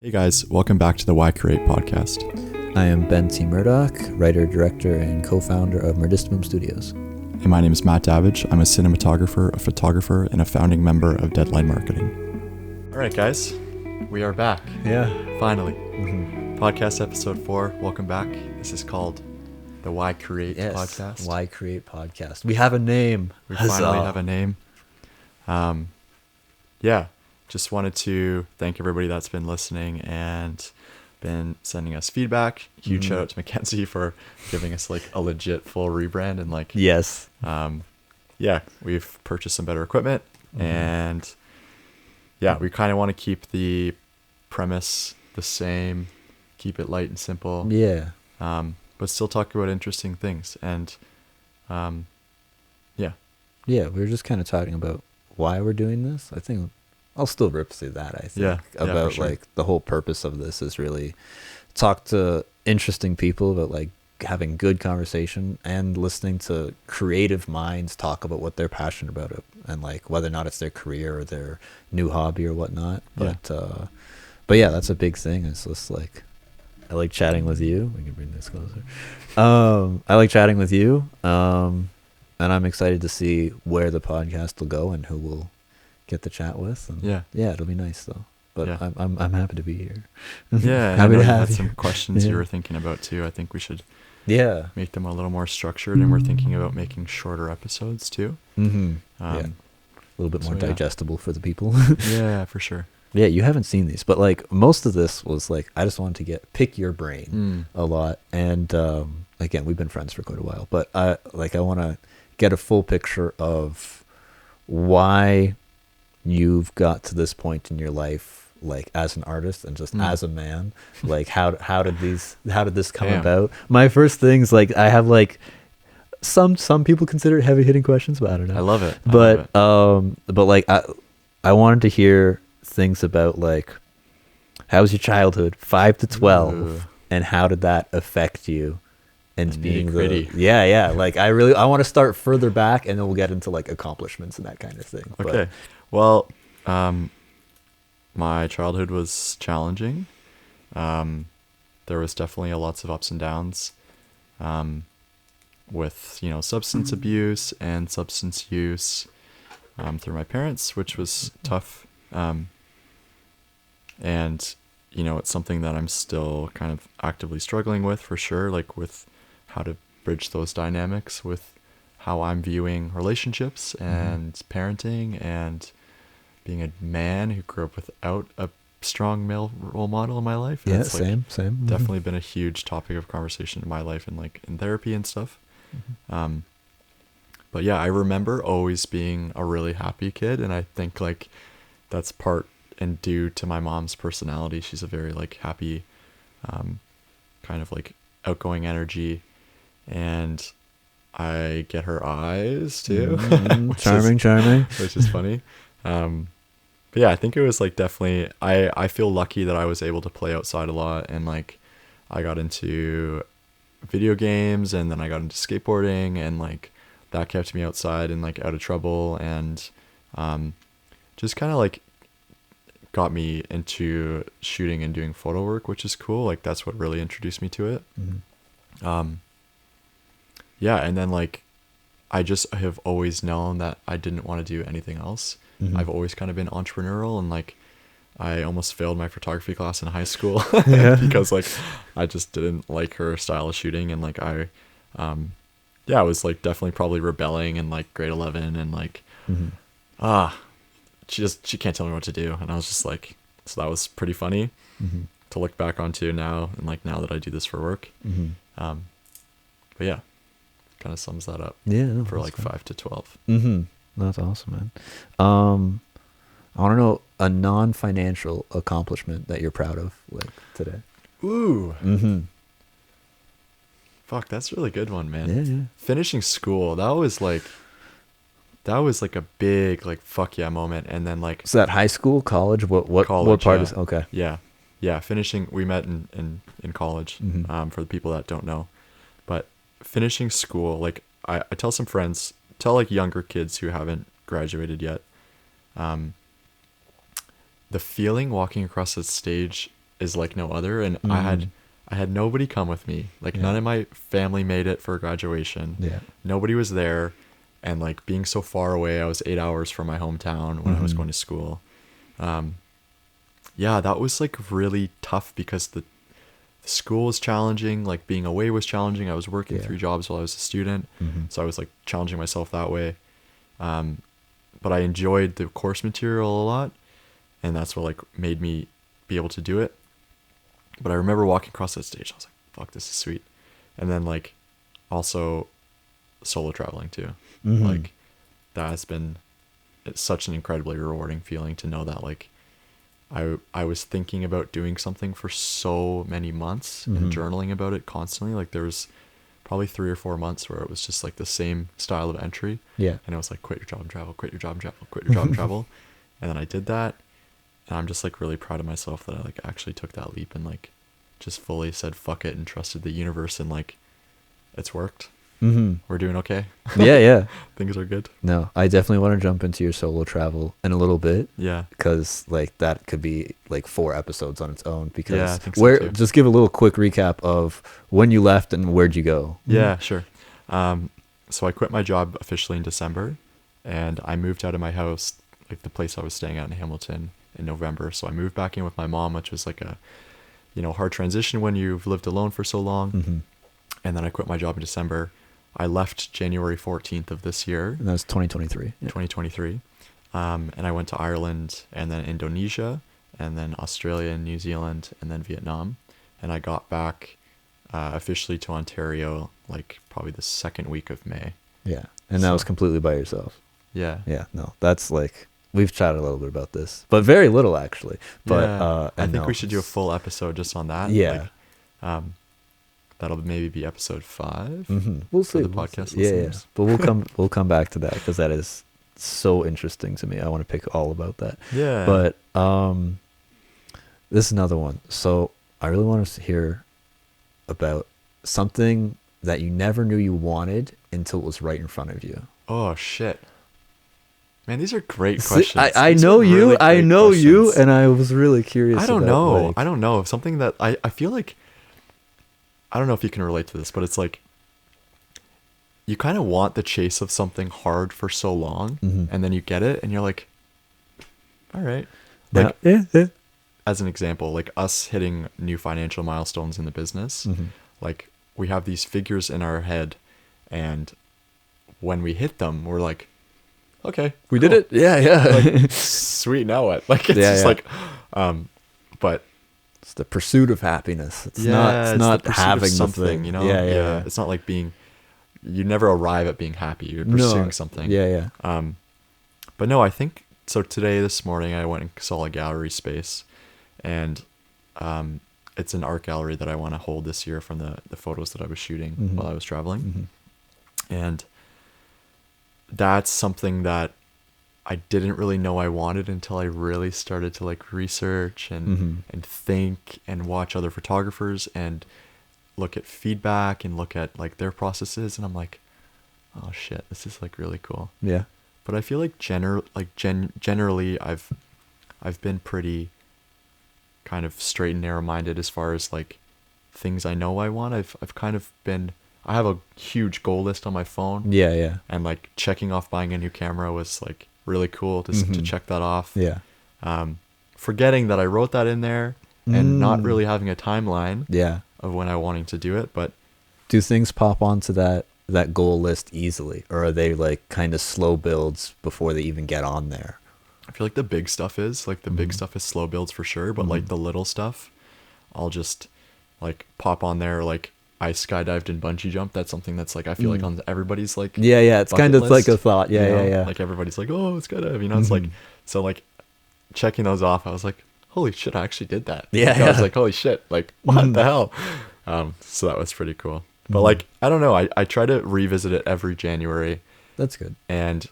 Hey guys, welcome back to the Why Create podcast. I am Ben T Murdock, writer, director, and co-founder of Murdistimum Studios. And my name is Matt Davidge. I'm a cinematographer, a photographer, and a founding member of Deadline Marketing. All right, guys, we are back. Yeah. Finally. Podcast episode 4. Welcome back. This is called the Why Create podcast. Why Create podcast. We have a name. We finally have a name. Just wanted to thank everybody that's been listening and been sending us feedback. Huge shout out to Mackenzie for giving us like a legit full rebrand and like Yes. We've purchased some better equipment and we kind of want to keep the premise the same, keep it light and simple. Yeah. But still talk about interesting things and we were just kind of talking about why we're doing this. I think I'll still rip through that, I think. About sure. like the whole purpose of this is really talk to interesting people about like having good conversation and listening to creative minds talk about what they're passionate about and like whether or not it's their career or their new hobby or whatnot. But that's a big thing. It's just like I like chatting with you. We can bring this closer. I like chatting with you. And I'm excited to see where the podcast will go and who will get to chat with. And it'll be nice though. But I'm happy to be here. Yeah, happy to you have had you. some questions you were thinking about too. I think we should make them a little more structured, and we're thinking about making shorter episodes too. A little bit more digestible for the people. Yeah, for sure. Yeah, you haven't seen these, but like most of this was like I just wanted to pick your brain a lot. And again, we've been friends for quite a while, but I want to get a full picture of why you've got to this point in your life, like as an artist and just as a man. Like how did this come about? My first things, like I have like some people consider it heavy hitting questions, but I don't know. I love it. But like I wanted to hear things about like how was your childhood 5 to 12 and how did that affect you and being like I want to start further back and then we'll get into like accomplishments and that kind of thing. Okay. Well, my childhood was challenging. There was definitely lots of ups and downs, with, substance abuse and substance use, through my parents, which was tough. And, it's something that I'm still kind of actively struggling with for sure, like with how to bridge those dynamics with how I'm viewing relationships and parenting and being a man who grew up without a strong male role model in my life. And it's same. Definitely been a huge topic of conversation in my life and like in therapy and stuff. But yeah, I remember always being a really happy kid, and I think like that's part and due to my mom's personality. She's a very like happy, kind of like outgoing energy, and I get her eyes too. Charming. Which is funny. But yeah, I think it was like definitely, I feel lucky that I was able to play outside a lot, and like I got into video games, and then I got into skateboarding, and like that kept me outside and like out of trouble, and just kind of like got me into shooting and doing photo work, which is cool. Like that's what really introduced me to it. And then like I just have always known that I didn't want to do anything else. I've always kind of been entrepreneurial, and like I almost failed my photography class in high school because like I just didn't like her style of shooting, and like I was like definitely probably rebelling in like grade 11, and like she can't tell me what to do, and I was just like, so that was pretty funny to look back onto now, and like now that I do this for work. But yeah, kind of sums that up for like 5 to 12. That's awesome, man. I want to know a non-financial accomplishment that you're proud of, like today. Ooh. Fuck, that's a really good one, man. Yeah. Finishing school, that was like a big like fuck yeah moment. And then like, is that high school, college? What part is okay? Yeah. Finishing, we met in college. For the people that don't know, but finishing school, like I tell some friends, tell like younger kids who haven't graduated yet, the feeling walking across the stage is like no other. And I had nobody come with me. Like none of my family made it for graduation. Yeah. Nobody was there. And like being so far away, I was 8 hours from my hometown when I was going to school. Yeah, that was like really tough because the school was challenging. Like being away was challenging. I was working 3 jobs while I was a student. So I was like challenging myself that way. But I enjoyed the course material a lot. And that's what like made me be able to do it. But I remember walking across that stage. I was like, fuck, this is sweet. And then like also solo traveling too. Like that has been, it's such an incredibly rewarding feeling to know that like I was thinking about doing something for so many months and journaling about it constantly. Like there was probably 3 or 4 months where it was just like the same style of entry. Yeah. And it was like, quit your job and travel, quit your job and travel, quit your job and travel. And then I did that. And I'm just like really proud of myself that I like actually took that leap and like just fully said, fuck it, and trusted the universe. And like, it's worked. We're doing okay. Yeah. Things are good. No, I definitely want to jump into your solo travel in a little bit. Yeah. Because like that could be like 4 episodes on its own. Because I think so too. Just give a little quick recap of when you left and where'd you go. Yeah, sure. So I quit my job officially in December, and I moved out of my house, like the place I was staying at in Hamilton, in November. So I moved back in with my mom, which was like a, hard transition when you've lived alone for so long. And then I quit my job in December. I left January 14th of this year. And that was 2023. 2023. And I went to Ireland and then Indonesia and then Australia and New Zealand and then Vietnam. And I got back officially to Ontario like probably the second week of May. Yeah. And that was completely by yourself. Yeah. Yeah. No, that's like, we've chatted a little bit about this, but very little actually. But I think we should do a full episode just on that. Yeah. Like, that'll maybe be episode 5. We'll see. For the podcast listeners. But we'll come back to that because that is so interesting to me. I want to pick all about that. Yeah. But this is another one. So I really want to hear about something that you never knew you wanted until it was right in front of you. Oh shit. Man, these are great questions. I know you. I know you, and I was really curious. I don't know. I don't know. Something that I feel like, I don't know if you can relate to this, but it's like you kind of want the chase of something hard for so long, and then you get it, and you're like, all right. Like, yeah. As an example, like us hitting new financial milestones in the business, like we have these figures in our head, and when we hit them, we're like, okay, we did it. Yeah. Like, sweet, now what? Like it's just like, but it's the pursuit of happiness. It's not having something, Yeah. It's not like you never arrive at being happy. You're pursuing something. Yeah. But no, I think so. This morning, I went and saw a gallery space, and it's an art gallery that I want to hold this year from the photos that I was shooting while I was traveling, and that's something that I didn't really know I wanted until I really started to like research and think and watch other photographers and look at feedback and look at like their processes, and I'm like, oh shit, this is like really cool. Yeah. But I feel like generally I've been pretty kind of straight and narrow minded as far as like things I know I want. I've kind of been, I have a huge goal list on my phone. Yeah. And like checking off buying a new camera was like really cool to check that off. Yeah. Forgetting that I wrote that in there and not really having a timeline. Yeah. Of when I wanting to do it, but do things pop onto that goal list easily, or are they like kind of slow builds before they even get on there? I feel like the big stuff is big stuff is slow builds for sure, but like the little stuff, I'll just like pop on there. Like I skydived and bungee jumped. That's something that's like I feel like on everybody's like it's kind of list, like a thought. Yeah. Like everybody's like, oh, skydive, it's like, so like checking those off, I was like, holy shit, I actually did that. Yeah. I was like, holy shit, like what the hell? So that was pretty cool. But like, I don't know, I try to revisit it every January. That's good. And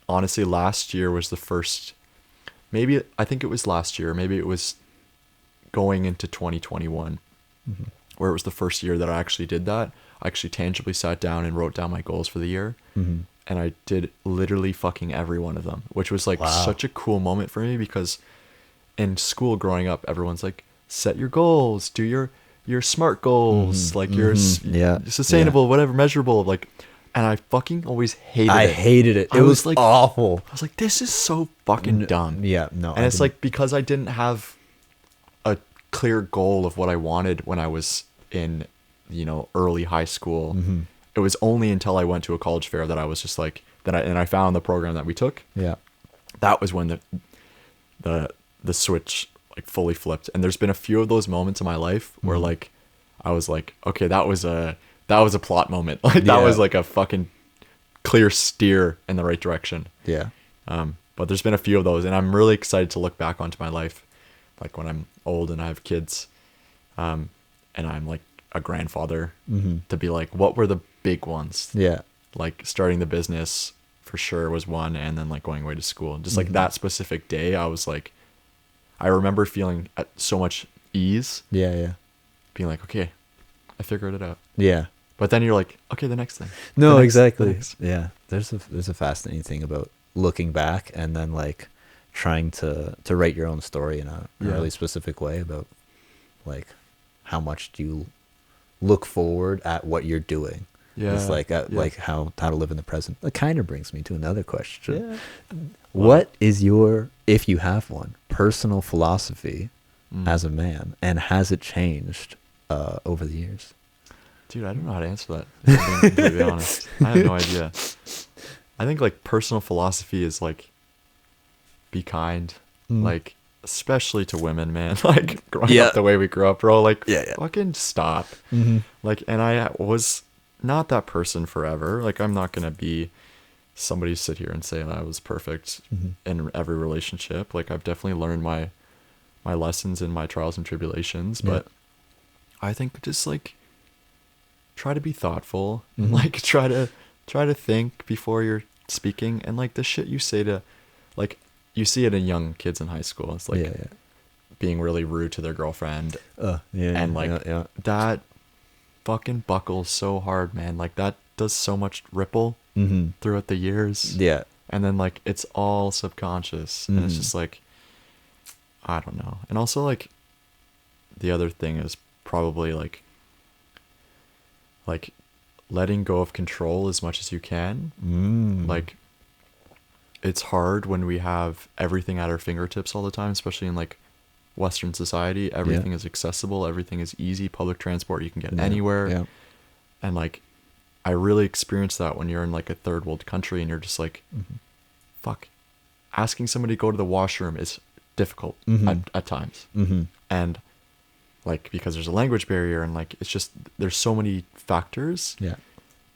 honestly, last year was the first, I think it was last year, maybe it was going into 2021, where it was the first year that I actually did that. I actually tangibly sat down and wrote down my goals for the year. And I did literally fucking every one of them, which was like such a cool moment for me, because in school growing up, everyone's like, set your goals, do your SMART goals, like your Yeah. sustainable, whatever, measurable, like, and I fucking always hated I it. hated it. It was like awful. I was like, this is so fucking dumb. Yeah, no. And it's like, because I didn't have a clear goal of what I wanted when I was in, early high school. Mm-hmm. It was only until I went to a college fair that I was just like, and I found the program that we took. Yeah. That was when the switch like fully flipped. And there's been a few of those moments in my life where like I was like, okay, that was a plot moment. Like that was like a fucking clear steer in the right direction. Yeah. But there's been a few of those, and I'm really excited to look back onto my life, like when I'm old and I have kids, and I'm like a grandfather, to be like, what were the big ones? Yeah. Like starting the business for sure was one, and then like going away to school. Just like that specific day, I was like, I remember feeling at so much ease. Yeah. Yeah. Being like, okay, I figured it out. Yeah. But then you're like, okay, the next thing. No, The exactly. next. Yeah. There's a fascinating thing about looking back and then like trying to write your own story in a really specific way about like how much do you look forward at what you're doing. Yeah. It's like like how to live in the present. That kind of brings me to another question. Yeah. What is your, if you have one, personal philosophy as a man, and has it changed over the years? Dude, I don't know how to answer that, if I'm being completely honest. I have no idea. I think like personal philosophy is like, be kind, like especially to women, man. Like growing up the way we grew up, bro. Like fucking stop. Like, and I was not that person forever. Like I'm not gonna be somebody sit here and say I was perfect in every relationship. Like I've definitely learned my lessons in my trials and tribulations, but I think just like try to be thoughtful and like try to think before you're speaking, and like the shit you say to, like, you see it in young kids in high school. It's like being really rude to their girlfriend. And like that fucking buckles so hard, man. Like that does so much ripple throughout the years. Yeah. And then like it's all subconscious, and it's just like, I don't know. And also like the other thing is probably like letting go of control as much as you can. Like it's hard when we have everything at our fingertips all the time, especially in like Western society. Everything is accessible, everything is easy, public transport, you can get anywhere. And like I really experienced that when you're in like a third world country and you're just like, fuck, asking somebody to go to the washroom is difficult at times. And like, because there's a language barrier, and like it's just, there's so many factors.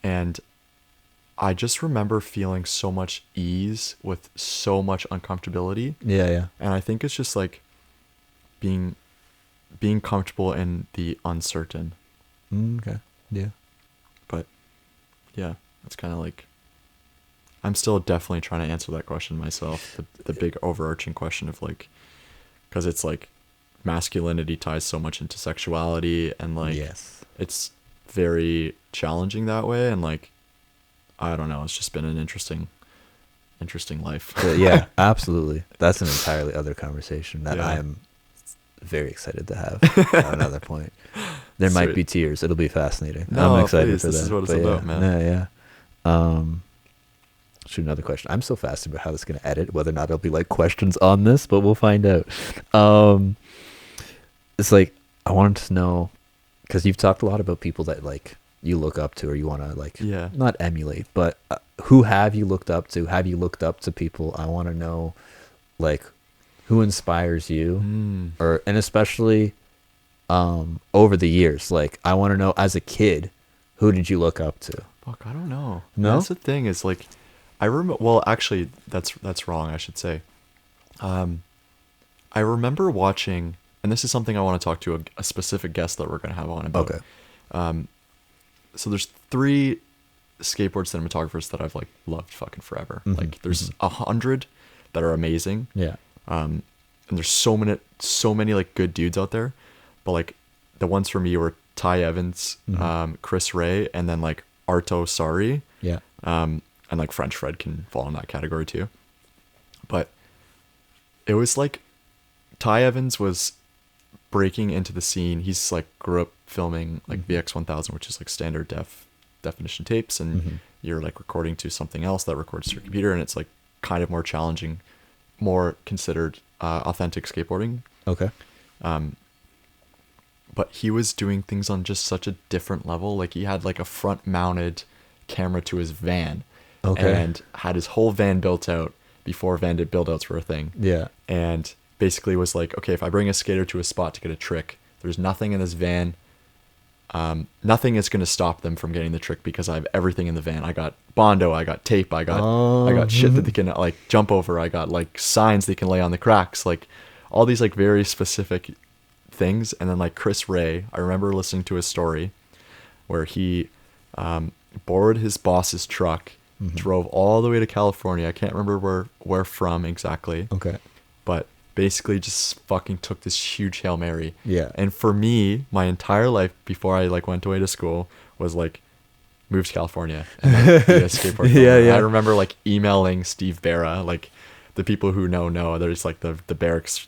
And I just remember feeling so much ease with so much uncomfortability. And I think it's just like being comfortable in the uncertain. Okay. Yeah. But yeah, it's kind of like, I'm still definitely trying to answer that question myself. The big overarching question of like, because it's like masculinity ties so much into sexuality, and like it's very challenging that way. And like, I don't know, it's just been an interesting life. Yeah, absolutely. That's an entirely other conversation that I am very excited to have at another point. There might be tears. It'll be fascinating. No, I'm excited please, for this that. is what it's about, man. Shoot, another question. I'm so fascinated about how this is going to edit, whether or not it'll be like questions on this, but we'll find out. It's like, I wanted to know, because you've talked a lot about people that like you look up to, or you want to like not emulate, but who have you looked up to? Have you looked up to people? I want to know like who inspires you, and especially over the years. Like I want to know, as a kid, who did you look up to? Fuck, I don't know. No? That's the thing, is like, I remember, well, actually, that's wrong, I should say. I remember watching, and this is something I want to talk to a specific guest that we're going to have on about. Okay. So there's 3 skateboard cinematographers that I've like loved fucking forever. Like there's 100 that are amazing. And there's so many like good dudes out there. But like the ones for me were Ty Evans, Chris Ray, and then like Arto Sari. And like French Fred can fall in that category too. But it was like Ty Evans was breaking into the scene. He's like grew up filming like Mm-hmm. VX1000, which is like standard definition tapes, and Mm-hmm. you're like recording to something else that records to your computer, and it's like kind of more challenging, more considered authentic skateboarding. Okay. But he was doing things on just such a different level. Like he had like a front mounted camera to his van, Okay. and had his whole van built out before van did build outs were a thing. Yeah. And basically was like, okay, if I bring a skater to a spot to get a trick, there's nothing in this van. Nothing is going to stop them from getting the trick because I have everything in the van. I got Bondo, I got tape, I got shit that they can like jump over. I got like signs they can lay on the cracks, like all these like very specific things. And then like Chris Ray, I remember listening to his story where he borrowed his boss's truck, drove all the way to California. I can't remember where from exactly, Okay. but basically just fucking took this huge Hail Mary. Yeah. And for me, my entire life before I like went away to school was like move to California and like, be a skateboard Yeah, filmer. yeah. I remember like emailing Steve Barra, like the people who know there's like the Barracks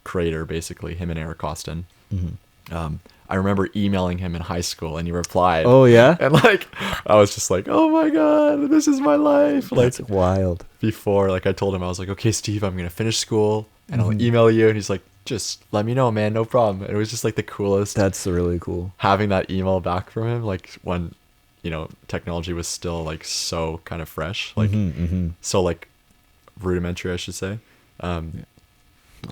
creator, basically him and Eric Austin. Mm-hmm. I remember emailing him in high school and he replied. Oh yeah. And like I was just like, oh my god, this is my life. Like That's wild. before, like I told him, I was like, okay, Steve, I'm gonna finish school and Mm-hmm. I'll email you. And he's like, just let me know, man, no problem. And it was just like the coolest. That's really cool. Having that email back from him, like when technology was still like so kind of fresh, like so like rudimentary, I should say.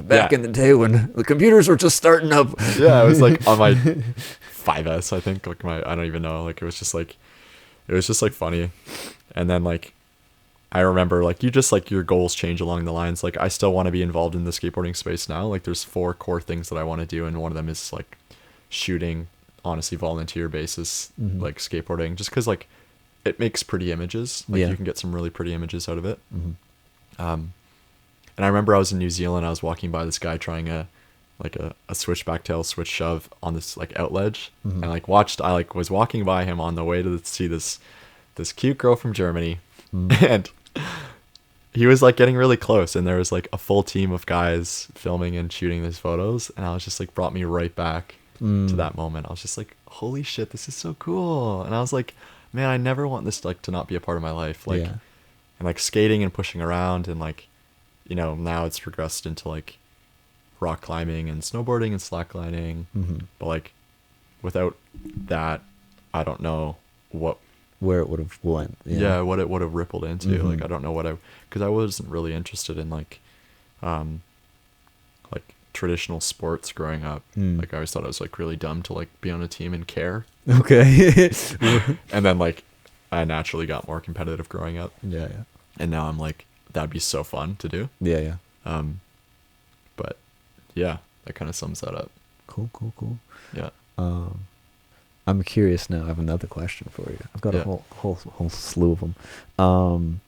Back in the day when the computers were just starting up. Yeah, it was like on my 5S, I think. Like I don't even know. Like it was just like funny. And then like I remember like you just like your goals change along the lines. Like I still want to be involved in the skateboarding space now. Like there's 4 core things that I want to do, and one of them is like shooting, honestly, volunteer basis, like skateboarding, just because like it makes pretty images. Like Yeah. you can get some really pretty images out of it. And I remember I was in New Zealand. I was walking by this guy trying a switchback tail switch shove on this like outledge, and I was walking by him on the way to see this cute girl from Germany, and he was like getting really close, and there was like a full team of guys filming and shooting these photos, and I was just like brought me right back to that moment. I was just like, holy shit, this is so cool. And I was like, man, I never want this like to not be a part of my life. Like, Yeah. and like skating and pushing around, and like, now it's progressed into like rock climbing and snowboarding and slacklining. But like without that, I don't know Where it would have went. what it would have rippled into. Like I don't know because I wasn't really interested in like traditional sports growing up. Like I always thought I was like really dumb to like be on a team and care. Okay. And then like I naturally got more competitive growing up, Yeah. and now I'm like, that'd be so fun to do. Yeah. But yeah, that kind of sums that up. Cool. Yeah. I'm curious now. I have another question for you. I've got a Yeah. whole slew of them.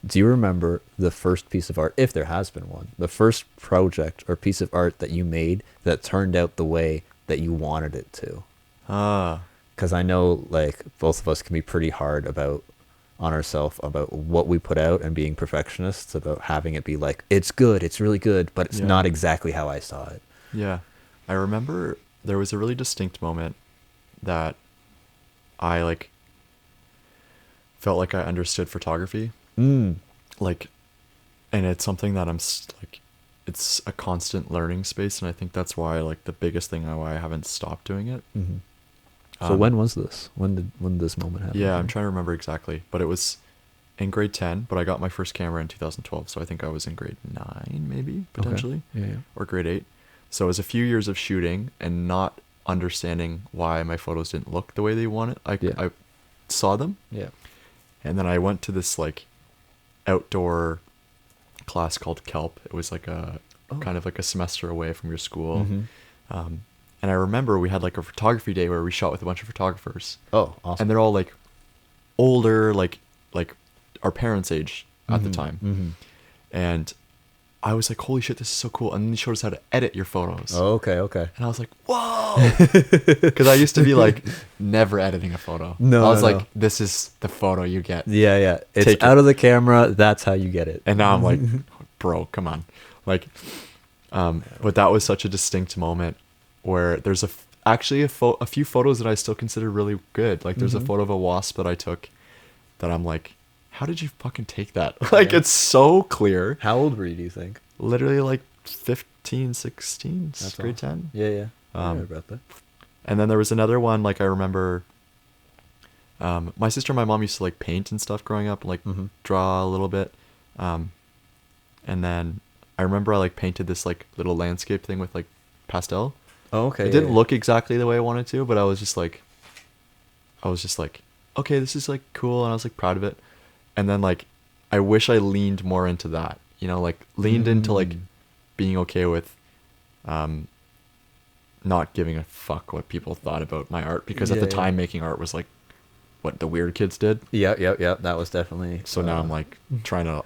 Do you remember the first piece of art, if there has been one, the first project or piece of art that you made that turned out the way that you wanted it to? Because I know like both of us can be pretty hard on ourselves about what we put out and being perfectionists about having it be like, it's good, it's really good, but it's not exactly how I saw it. Yeah. I remember there was a really distinct moment that I like felt like I understood photography. Like, and it's something that it's a constant learning space, and I think that's why like the biggest thing why I haven't stopped doing it. So when was this? When did this moment happen? Yeah, I'm trying to remember exactly, but it was in grade 10, but I got my first camera in 2012, so I think I was in grade 9 maybe, potentially. Okay. Yeah. Or grade 8. So it was a few years of shooting and not understanding why my photos didn't look the way they wanted. I saw them. Yeah. And then I went to this like outdoor class called Kelp. It was like kind of like a semester away from your school. And I remember we had like a photography day where we shot with a bunch of photographers. Oh, awesome. And they're all like older, like our parents' age at the time. And I was like, holy shit, this is so cool. And then he showed us how to edit your photos. Oh, okay. And I was like, whoa. Because I used to be like, never editing a photo. No, I was no, like, no. this is the photo you get. Yeah. It's Take out it. of the camera. That's how you get it. And now I'm like, bro, come on. Like, But that was such a distinct moment where there's actually a few photos that I still consider really good. Like there's a photo of a wasp that I took that I'm like, how did you fucking take that? Like it's so clear. How old were you, do you think? Literally like 15, 16, That's grade awesome. 10. Yeah. I heard about that. And then there was another one, like I remember my sister and my mom used to like paint and stuff growing up, like draw a little bit. And then I remember I like painted this like little landscape thing with like pastel. Oh, okay. It didn't look exactly the way I wanted to, but I was just like, okay, this is like cool. And I was like proud of it. And then like, I wish I leaned more into that, you know, like leaned into like being okay with, not giving a fuck what people thought about my art, because at the time making art was like what the weird kids did. Yeah. That was definitely. So now I'm like trying to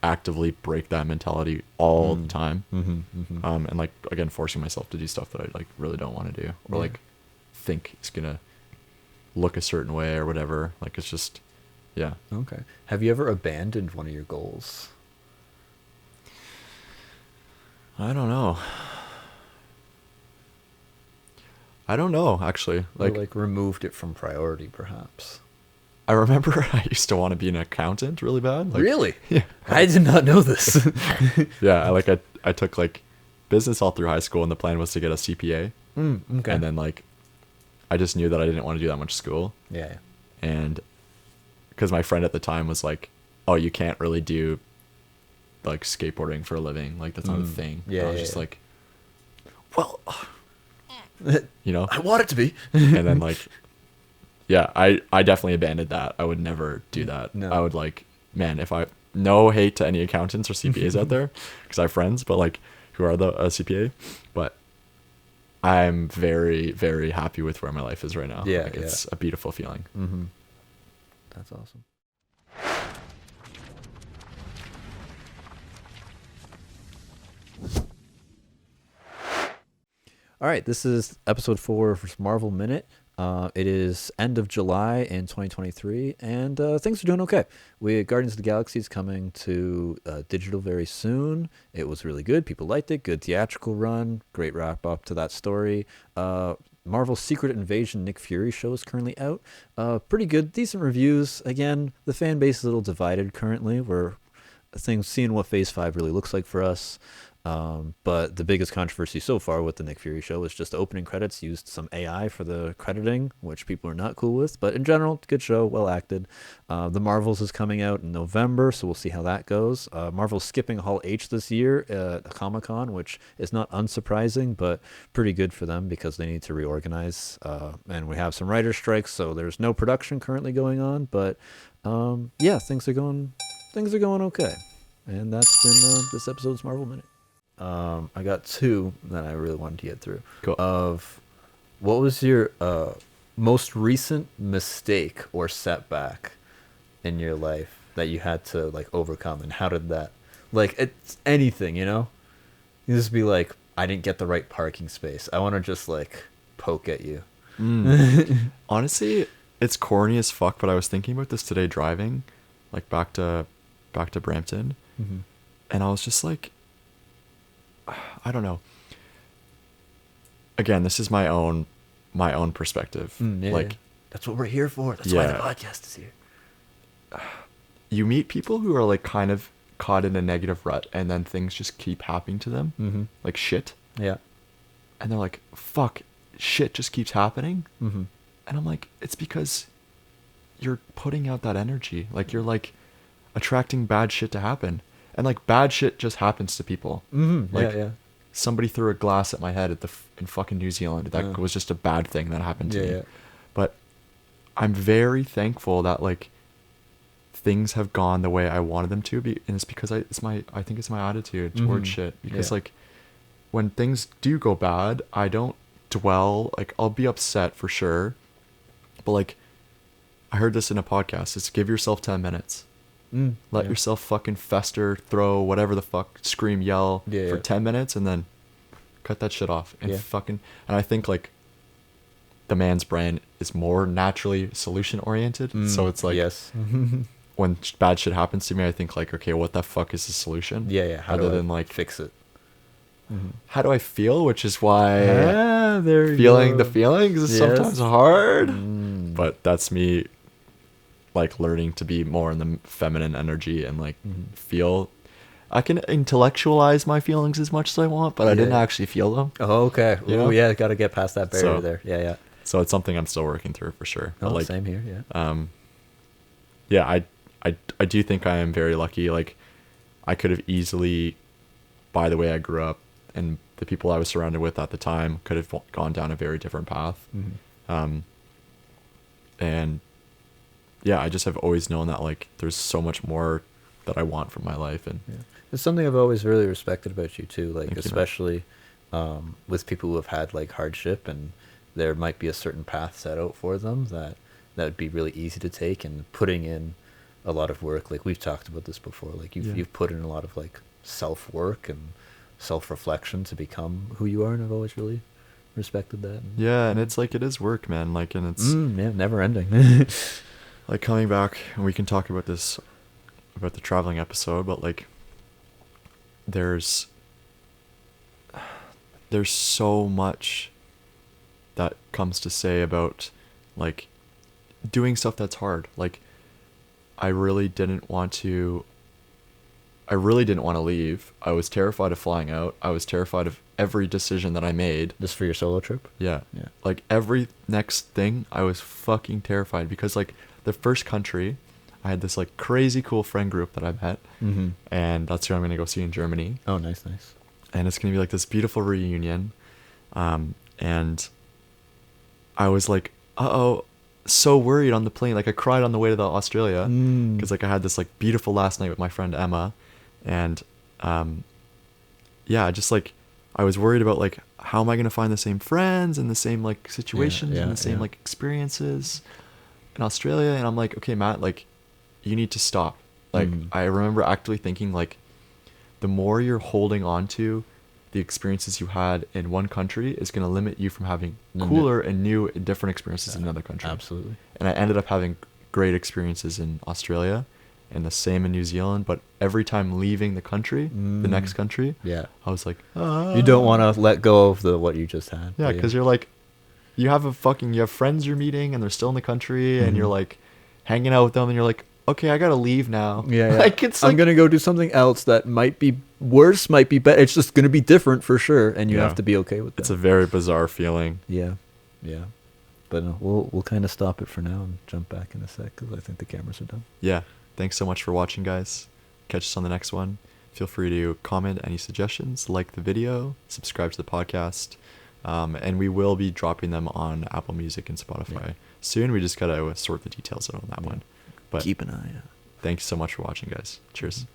actively break that mentality all the time. And like, again, forcing myself to do stuff that I like really don't want to do, or like think it's going to look a certain way or whatever. Like, it's just, yeah. Okay. Have you ever abandoned one of your goals? I don't know. Actually. Like removed it from priority, perhaps. I remember I used to want to be an accountant really bad. Like, really? Yeah. I did not know this. Yeah, I took like business all through high school, and the plan was to get a CPA. Okay. And then like, I just knew that I didn't want to do that much school. Yeah. And because my friend at the time was like, "Oh, you can't really do like skateboarding for a living. Like that's not a thing." Yeah. And I was just like, well, you know. I want it to be. And then like, yeah, I definitely abandoned that. I would never do that. No. I would like, man, no hate to any accountants or CPAs out there, because I have friends, but like who are the CPA, but I'm very, very happy with where my life is right now. Yeah, like, it's a beautiful feeling. That's awesome. All right, this is episode 4 of Marvel Minute. It is end of July in 2023, and things are doing okay. Guardians of the Galaxy is coming to digital very soon. It was really good. People liked it. Good theatrical run. Great wrap up to that story. Marvel's Secret Invasion Nick Fury show is currently out. Pretty good, decent reviews. Again, the fan base is a little divided currently. We're seeing what Phase 5 really looks like for us. But the biggest controversy so far with the Nick Fury show was just the opening credits used some AI for the crediting, which people are not cool with. But in general, good show, well acted. The Marvels is coming out in November, so we'll see how that goes. Marvel's skipping Hall H this year at Comic-Con, which is not unsurprising, but pretty good for them because they need to reorganize. And we have some writer strikes, so there's no production currently going on. But yeah, things are going okay. And that's been this episode's Marvel Minute. I got 2 that I really wanted to get through. Cool. Of what was your most recent mistake or setback in your life that you had to like overcome, and how did that, like, it's anything, you know? You just be like, I didn't get the right parking space. I want to just like poke at you. Honestly, it's corny as fuck, but I was thinking about this today driving, like back to Brampton, and I was just like, I don't know. Again, this is my own perspective. Like, that's what we're here for. That's why the podcast is here. You meet people who are like kind of caught in a negative rut, and then things just keep happening to them, like shit. Yeah. And they're like, fuck, shit just keeps happening. And I'm like, it's because you're putting out that energy. Like, you're like attracting bad shit to happen. And like, bad shit just happens to people. Like, somebody threw a glass at my head in fucking New Zealand. That was just a bad thing that happened to me. Yeah. But I'm very thankful that like things have gone the way I wanted them to be, and it's because I think it's my attitude towards shit. Because like, when things do go bad, I don't dwell. Like, I'll be upset for sure, but like, I heard this in a podcast. It's give yourself 10 minutes. Let yourself fucking fester, throw, whatever the fuck, scream, yell for 10 minutes, and then cut that shit off. And and I think like the man's brain is more naturally solution oriented. So it's like, when bad shit happens to me, I think like, okay, what the fuck is the solution? How Other do I than like fix it? how do I feel, which is why There you feeling go. the feelings is Yes. sometimes hard. But that's me like learning to be more in the feminine energy and like feel. I can intellectualize my feelings as much as I want, but I didn't Yeah. actually feel them. Oh, okay. You Oh, know? yeah, got to get past that barrier So- there. Yeah, yeah. So it's something I'm still working through for sure. But Oh, like, same here. Yeah. yeah, I do think I am very lucky. Like, I could have easily, by the way I grew up and the people I was surrounded with at the time, could have gone down a very different path. And yeah, I just have always known that like there's so much more that I want from my life. And Yeah. It's something I've always really respected about you too, like Thank you, man. especially with people who have had like hardship and there might be a certain path set out for them that would be really easy to take, and putting in a lot of work. Like we've talked about this before. Like you've put in a lot of like self work and self reflection to become who you are, and I've always really respected that. yeah, and it's like, it is work, man. Like, and it's Yeah, never ending. like coming back, and we can talk about this, about the traveling episode, but like there's so much that comes to say about like doing stuff that's hard. Like I really didn't want to leave. I was terrified of flying out. I was terrified of every decision that I made. Just for your solo trip? Yeah. Yeah. Like every next thing, I was fucking terrified because like the first country, I had this like crazy cool friend group that I met, and that's who I'm gonna go see in Germany. Oh, nice, nice. And it's gonna be like this beautiful reunion, and I was like, so worried on the plane. Like I cried on the way to the Australia because like I had this like beautiful last night with my friend Emma, and yeah, just like I was worried about like how am I gonna find the same friends and the same like situations and the same like experiences in Australia. And I'm like, okay, Matt, like you need to stop. Like I remember actively thinking like the more you're holding on to the experiences you had in one country is going to limit you from having cooler and new and different experiences in another country. Absolutely. And I ended up having great experiences in Australia and the same in New Zealand, but every time leaving the country, the next country, Yeah. I was like, You don't want to let go of what you just had. yeah, because you're like, you have friends you're meeting and they're still in the country and you're like hanging out with them and you're like, okay, I gotta leave now. Yeah, yeah. Like it's like, I'm gonna go do something else that might be worse, might be better. It's just gonna be different for sure, and you Yeah. have to be okay with that. it's a very bizarre feeling. Yeah, yeah. But no, we'll kind of stop it for now and jump back in a sec because I think the cameras are done. Yeah. Thanks so much for watching, guys. Catch us on the next one. Feel free to comment any suggestions, like the video, subscribe to the podcast, and we will be dropping them on Apple Music and Spotify soon. We just gotta sort the details out on that one. But Keep an eye out. thanks so much for watching, guys. Cheers.